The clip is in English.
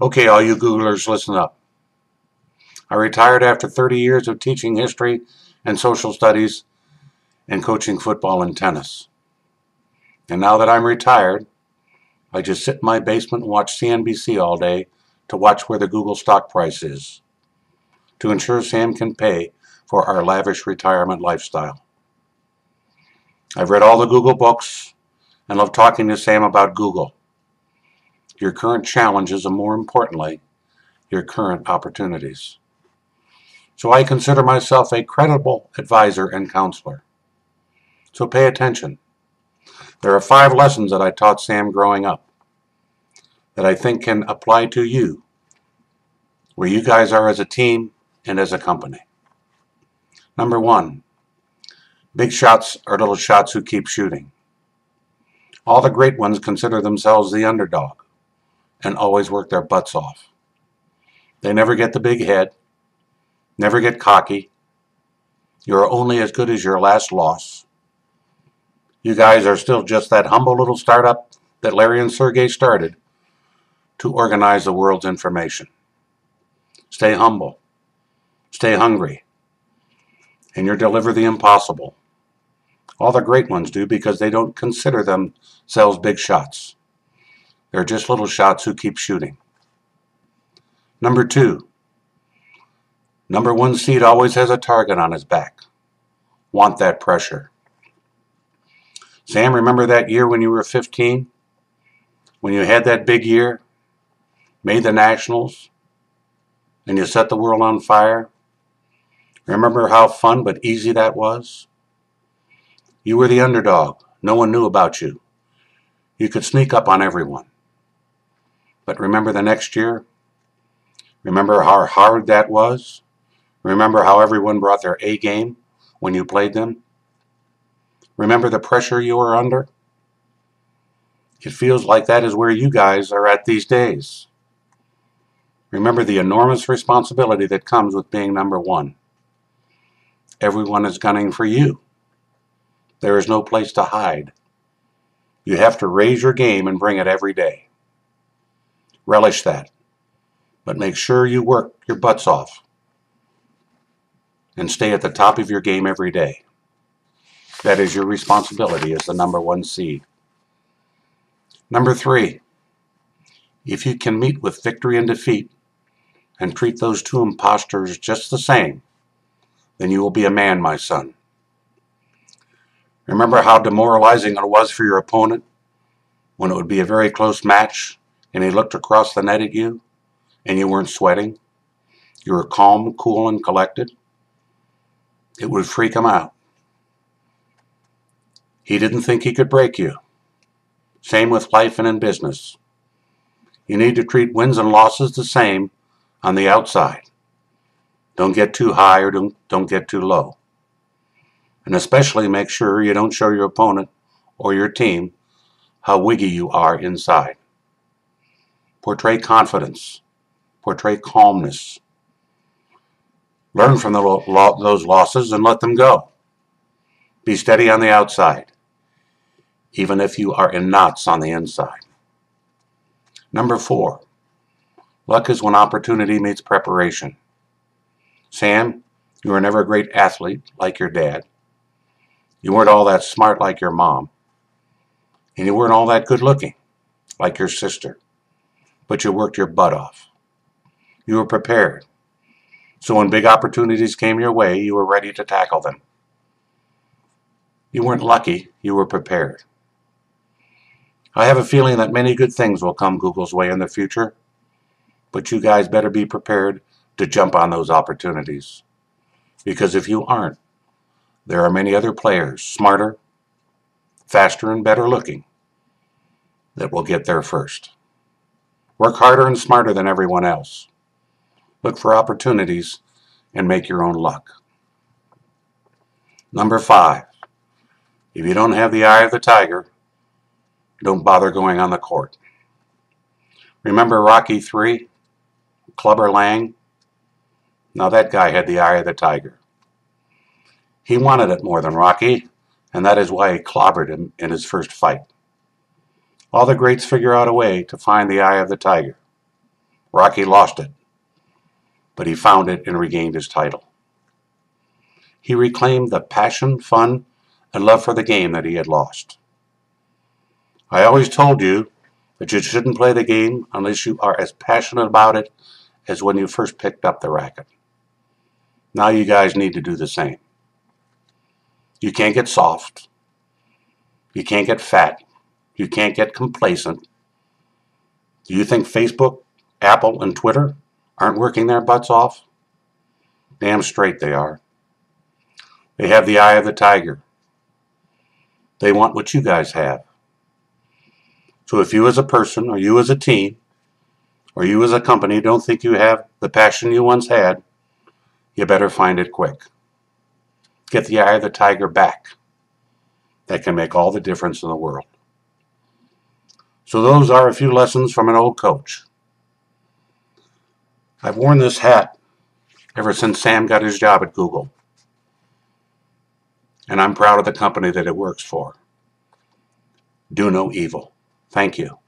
Okay, all you Googlers, listen up. I retired after 30 years of teaching history and social studies and coaching football and tennis. And now that I'm retired, I just sit in my basement and watch CNBC all day to watch where the Google stock price is, to ensure Sam can pay for our lavish retirement lifestyle. I've read all the Google books and love talking to Sam about Google, your current challenges, and more importantly, your current opportunities. So I consider myself a credible advisor and counselor. So pay attention. There are 5 lessons that I taught Sam growing up that I think can apply to you, where you guys are as a team and as a company. Number 1, big shots are little shots who keep shooting. All the great ones consider themselves the underdog and always work their butts off. They never get the big head, never get cocky. You're only as good as your last loss. You guys are still just that humble little startup that Larry and Sergey started to organize the world's information. Stay humble, stay hungry, and you'll deliver the impossible. All the great ones do because they don't consider themselves big shots. They're just little shots who keep shooting. Number 2, number 1 seed always has a target on his back. Want that pressure. Sam, remember that year when you were 15? When you had that big year, made the Nationals, and you set the world on fire? Remember how fun but easy that was? You were the underdog. No one knew about you. You could sneak up on everyone. But remember the next year? Remember how hard that was? Remember how everyone brought their A game when you played them? Remember the pressure you were under? It feels like that is where you guys are at these days. Remember the enormous responsibility that comes with being number 1. Everyone is gunning for you. There is no place to hide. You have to raise your game and bring it every day. Relish that, but make sure you work your butts off and stay at the top of your game every day. That is your responsibility as the number 1 seed. Number 3, if you can meet with victory and defeat and treat those 2 imposters just the same, then you will be a man, my son. Remember how demoralizing it was for your opponent when it would be a very close match and he looked across the net at you and you weren't sweating? You were calm, cool, and collected. It would freak him out. He didn't think he could break you. Same with life and in business. You need to treat wins and losses the same on the outside. Don't get too high or don't get too low. And especially make sure you don't show your opponent or your team how wiggy you are inside. Portray confidence. Portray calmness. Learn from those losses and let them go. Be steady on the outside, even if you are in knots on the inside. Number 4, luck is when opportunity meets preparation. Sam, you were never a great athlete like your dad. You weren't all that smart like your mom. And you weren't all that good looking like your sister. But you worked your butt off. You were prepared. So when big opportunities came your way, you were ready to tackle them. You weren't lucky, you were prepared. I have a feeling that many good things will come Google's way in the future, but you guys better be prepared to jump on those opportunities. Because if you aren't, there are many other players, smarter, faster, and better looking, that will get there first. Work harder and smarter than everyone else. Look for opportunities and make your own luck. Number 5, if you don't have the eye of the tiger, don't bother going on the court. Remember Rocky III? Clubber Lang? Now that guy had the eye of the tiger. He wanted it more than Rocky, and that is why he clobbered him in his first fight. All the greats figure out a way to find the eye of the tiger. Rocky lost it, but he found it and regained his title. He reclaimed the passion, fun, and love for the game that he had lost. I always told you that you shouldn't play the game unless you are as passionate about it as when you first picked up the racket. Now you guys need to do the same. You can't get soft. You can't get fat. You can't get complacent. Do you think Facebook, Apple, and Twitter aren't working their butts off? Damn straight they are. They have the eye of the tiger. They want what you guys have. So if you as a person, or you as a team, or you as a company don't think you have the passion you once had, you better find it quick. Get the eye of the tiger back. That can make all the difference in the world. So those are a few lessons from an old coach. I've worn this hat ever since Sam got his job at Google. And I'm proud of the company that it works for. Do no evil. Thank you.